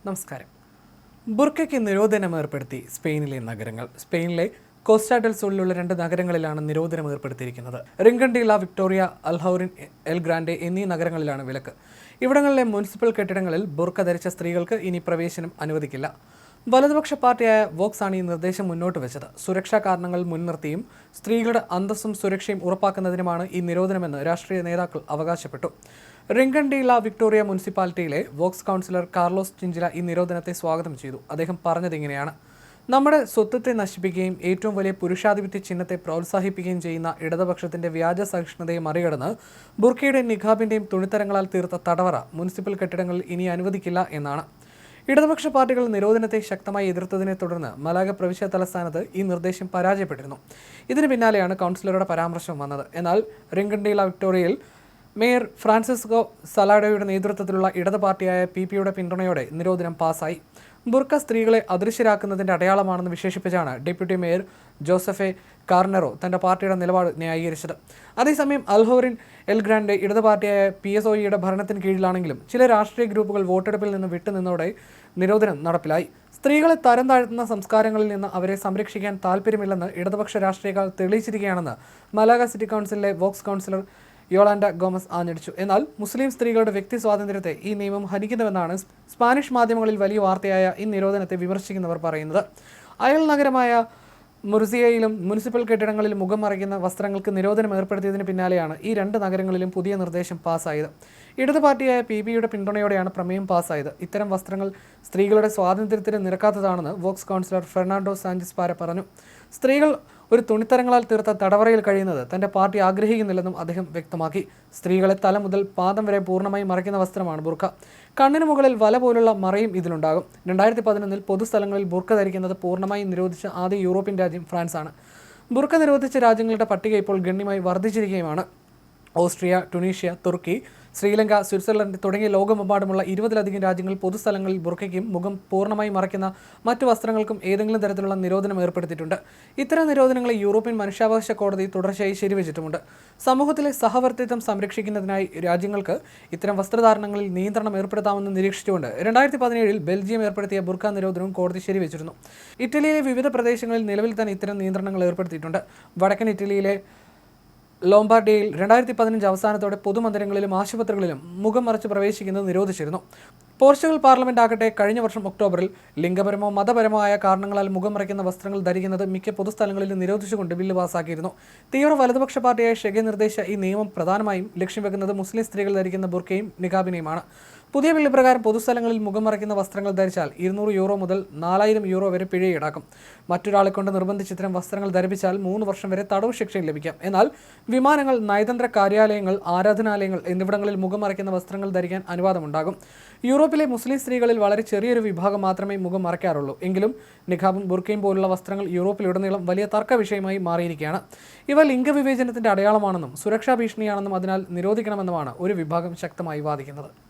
നമസ്കാരം. ബുർക്കയ്ക്ക് നിരോധനം ഏർപ്പെടുത്തി സ്പെയിനിലെ നഗരങ്ങൾ. സ്പെയിനിലെ കോസ്റ്റാ ഡെൽ സോളിലുള്ള 2 നഗരങ്ങളിലാണ് നിരോധനം ഏർപ്പെടുത്തിയിരിക്കുന്നത്. Rincon de la Victoria, Alhaurin, El Grande എന്നീ നഗരങ്ങളിലാണ് വിലക്ക്. ഇവിടങ്ങളിലെ മുനിസിപ്പൽ കെട്ടിടങ്ങളിൽ ബുർക്ക ധരിച്ച സ്ത്രീകൾക്ക് ഇനി പ്രവേശനം അനുവദിക്കില്ല. വലതുപക്ഷ പാർട്ടിയായ വോക്സ് ആണ് ഈ നിർദ്ദേശം മുന്നോട്ട് വെച്ചത്. സുരക്ഷാ കാരണങ്ങൾ മുൻനിർത്തിയും സ്ത്രീകളുടെ അന്തസ്സും സുരക്ഷയും ഉറപ്പാക്കുന്നതിനുമാണ് ഈ നിരോധനമെന്ന് രാഷ്ട്രീയ നേതാക്കൾ അവകാശപ്പെട്ടു. റിങ്കൺ ഡി ലാ വിക്ടോറിയ മുനിസിപ്പാലിറ്റിയിലെ വോക്സ് കൗൺസിലർ കാർലോസ് ചിഞ്ചില ഈ നിരോധനത്തെ സ്വാഗതം ചെയ്തു. അദ്ദേഹം പറഞ്ഞതിങ്ങനെയാണ്: നമ്മുടെ സ്വത്വത്തെ നശിപ്പിക്കുകയും ഏറ്റവും വലിയ പുരുഷാധിപത്യ ചിഹ്നത്തെ പ്രോത്സാഹിപ്പിക്കുകയും ചെയ്യുന്ന ഇടതുപക്ഷത്തിന്റെ വ്യാജ സഹിഷ്ണുതയെ മറികടന്ന് ബുർക്കയുടെയും നിഖാബിന്റെയും തുണിത്തരങ്ങളാൽ തീർത്ത തടവറ മുനിസിപ്പൽ കെട്ടിടങ്ങളിൽ ഇനി അനുവദിക്കില്ല എന്നാണ്. ഇടതുപക്ഷ പാർട്ടികൾ നിരോധനത്തെ ശക്തമായി എതിർത്തതിനെ തുടർന്ന് മലാഗ പ്രവിശ്യ തലസ്ഥാനത്ത് ഈ നിർദ്ദേശം പരാജയപ്പെട്ടിരുന്നു. ഇതിന് പിന്നാലെയാണ് കൗൺസിലറുടെ പരാമർശം വന്നത്. എന്നാൽ റിങ്കൺ ഡി ലാ വിക്ടോറിയയിൽ മേയർ ഫ്രാൻസിസ്കോ സലാഡോയുടെ നേതൃത്വത്തിലുള്ള ഇടത് പാർട്ടിയായ പിപിയുടെ പിന്തുണയോടെ നിരോധനം പാസായി. ബുർക്ക സ്ത്രീകളെ അദൃശ്യരാക്കുന്നതിന്റെ അടയാളമാണെന്ന് വിശേഷിപ്പിച്ചാണ് ഡെപ്യൂട്ടി മേയർ ജോസഫെ കാർനെറോ തന്റെ പാർട്ടിയുടെ നിലപാട് ന്യായീകരിച്ചത്. അതേസമയം അൽഹൗറിൻ, എൽ ഗ്രാൻഡെ ഇടത് പാർട്ടിയായ PSOEയുടെ ഭരണത്തിന് കീഴിലാണെങ്കിലും ചില രാഷ്ട്രീയ ഗ്രൂപ്പുകൾ വോട്ടെടുപ്പിൽ നിന്ന് വിട്ടുനിന്നതോടെ നിരോധനം നടപ്പിലായി. സ്ത്രീകളെ തരം താഴ്ത്തുന്ന സംസ്കാരങ്ങളിൽ നിന്ന് അവരെ സംരക്ഷിക്കാൻ താല്പര്യമില്ലെന്ന് ഇടതുപക്ഷ രാഷ്ട്രീയക്കാർ തെളിയിച്ചിരിക്കുകയാണെന്ന് മലാഗ സിറ്റി കൗൺസിലിലെ വോക്സ് കൗൺസിലർ യോളാൻഡ ഗോമസ് ആഞ്ഞടിച്ചു. എന്നാൽ മുസ്ലിം സ്ത്രീകളുടെ വ്യക്തി സ്വാതന്ത്ര്യത്തെ ഈ നിയമം ഹനിക്കുന്നുവെന്നാണ് സ്പാനിഷ് മാധ്യമങ്ങളിൽ വലിയ വാർത്തയായ ഈ നിരോധനത്തെ വിമർശിക്കുന്നവർ പറയുന്നത്. അയൽ നഗരമായ മുർസിയയിലും മുനിസിപ്പൽ കെട്ടിടങ്ങളിൽ മുഖം മറയ്ക്കുന്ന വസ്ത്രങ്ങൾക്ക് നിരോധനം ഏർപ്പെടുത്തിയതിന് പിന്നാലെയാണ് ഈ 2 നഗരങ്ങളിലും പുതിയ നിർദ്ദേശം പാസ്സായത്. ഇടത് പാർട്ടിയായ പിപിയുടെ പിന്തുണയോടെയാണ് പ്രമേയം പാസ്സായത്. ഇത്തരം വസ്ത്രങ്ങൾ സ്ത്രീകളുടെ സ്വാതന്ത്ര്യത്തിന് നിരക്കാത്തതാണെന്ന് വോക്സ് കൗൺസിലർ ഫെർണാണ്ടോ സാഞ്ചസ് പാര പറഞ്ഞു. സ്ത്രീകൾ ഒരു തുണിത്തരങ്ങളാൽ തീർത്ത തടവറയിൽ കഴിയുന്നത് തന്റെ പാർട്ടി ആഗ്രഹിക്കുന്നില്ലെന്നും അദ്ദേഹം വ്യക്തമാക്കി. സ്ത്രീകളെ തല മുതൽ പാദം വരെ പൂർണ്ണമായി മറയ്ക്കുന്ന വസ്ത്രമാണ് ബുർക്ക. കണ്ണിന് മുകളിൽ വല പോലുള്ള മറയും ഇതിലുണ്ടാകും. 2011 പൊതുസ്ഥലങ്ങളിൽ ബുർക്ക ധരിക്കുന്നത് പൂർണ്ണമായും നിരോധിച്ച ആദ്യ യൂറോപ്യൻ രാജ്യം ഫ്രാൻസാണ്. ബുർക്ക നിരോധിച്ച രാജ്യങ്ങളുടെ പട്ടിക ഇപ്പോൾ ഗണ്യമായി വർദ്ധിച്ചിരിക്കുകയുമാണ്. ഓസ്ട്രിയ, ടുണീഷ്യ, തുർക്കി, ശ്രീലങ്ക, സ്വിറ്റ്സർലൻഡ് തുടങ്ങിയ ലോകമെമ്പാടുമുള്ള 20ലധികം രാജ്യങ്ങൾ പൊതുസ്ഥലങ്ങളിൽ ബുർക്കയ്ക്കും മുഖം പൂർണ്ണമായി മറയ്ക്കുന്ന മറ്റു വസ്ത്രങ്ങൾക്കും ഏതെങ്കിലും തരത്തിലുള്ള നിരോധനം ഏർപ്പെടുത്തിയിട്ടുണ്ട്. ഇത്തരം നിരോധനങ്ങളെ യൂറോപ്യൻ മനുഷ്യാവകാശ കോടതി തുടർച്ചയായി ശരിവച്ചിട്ടുമുണ്ട്. സമൂഹത്തിലെ സഹവർത്തിത്വം സംരക്ഷിക്കുന്നതിനായി രാജ്യങ്ങൾക്ക് ഇത്തരം വസ്ത്രധാരണങ്ങളിൽ നിയന്ത്രണം ഏർപ്പെടുത്താമെന്ന് നിരീക്ഷിച്ചുകൊണ്ട് 2017 ബെൽജിയം ഏർപ്പെടുത്തിയ ബുർക്ക നിരോധനവും കോടതി ശരിവച്ചിരുന്നു. ഇറ്റലിയിലെ വിവിധ പ്രദേശങ്ങളിൽ നിലവിൽ തന്നെ ഇത്തരം നിയന്ത്രണങ്ങൾ ഏർപ്പെടുത്തിയിട്ടുണ്ട്. വടക്കൻ ഇറ്റലിയിലെ ലോംബാർഡിയയിൽ 2015 അവസാനത്തോടെ പൊതുമന്ദിരങ്ങളിലും ആശുപത്രികളിലും മുഖം മറച്ച് പ്രവേശിക്കുന്നത് നിരോധിച്ചിരുന്നു. പോർച്ചുഗൽ പാർലമെന്റ് ആകട്ടെ കഴിഞ്ഞ വർഷം ഒക്ടോബറിൽ ലിംഗപരമോ മതപരമോ ആയ കാരണങ്ങളാൽ മുഖം മറയ്ക്കുന്ന വസ്ത്രങ്ങൾ ധരിക്കുന്നത് മിക്ക പൊതുസ്ഥലങ്ങളിലും നിരോധിച്ചുകൊണ്ട് ബില്ല് പാസാക്കിയിരുന്നു. തീവ്ര വലതുപക്ഷ പാർട്ടിയായ ഷെഗെ നിർദ്ദേശിച്ച ഈ നിയമം പ്രധാനമായും ലക്ഷ്യം വെക്കുന്നത് മുസ്ലിം സ്ത്രീകൾ ധരിക്കുന്ന ബുർക്കയും നിഖാബിനെയുമാണ്. പുതിയ ബില്ല് പ്രകാരം പൊതുസ്ഥലങ്ങളിൽ മുഖം മറയ്ക്കുന്ന വസ്ത്രങ്ങൾ ധരിച്ചാൽ €200 മുതൽ €4000 വരെ പിഴ ഈടാക്കും. മറ്റൊരാളെ കൊണ്ട് നിർബന്ധിച്ച് ഇത്തരം വസ്ത്രങ്ങൾ ധരിപ്പിച്ചാൽ 3 വർഷം വരെ തടവ് ശിക്ഷയും ലഭിക്കാം. എന്നാൽ വിമാനങ്ങൾ, നയതന്ത്ര കാര്യാലയങ്ങൾ, ആരാധനാലയങ്ങൾ എന്നിവിടങ്ങളിൽ മുഖം മറയ്ക്കുന്ന വസ്ത്രങ്ങൾ ധരിക്കാൻ അനുവാദമുണ്ടാകും. യൂറോപ്പിലെ മുസ്ലിം സ്ത്രീകളിൽ വളരെ ചെറിയൊരു വിഭാഗം മാത്രമേ മുഖം മറയ്ക്കാറുള്ളൂ. എങ്കിലും നിഖാബും ബുർക്കയും പോലുള്ള വസ്ത്രങ്ങൾ യൂറോപ്പിലുടനീളം വലിയ തർക്ക വിഷയമായി മാറിയിരിക്കുകയാണ്. ഇവ ലിംഗവിവേചനത്തിന്റെ അടയാളമാണെന്നും സുരക്ഷാ ഭീഷണിയാണെന്നും അതിനാൽ നിരോധിക്കണമെന്നുമാണ് ഒരു വിഭാഗം ശക്തമായി വാദിക്കുന്നത്.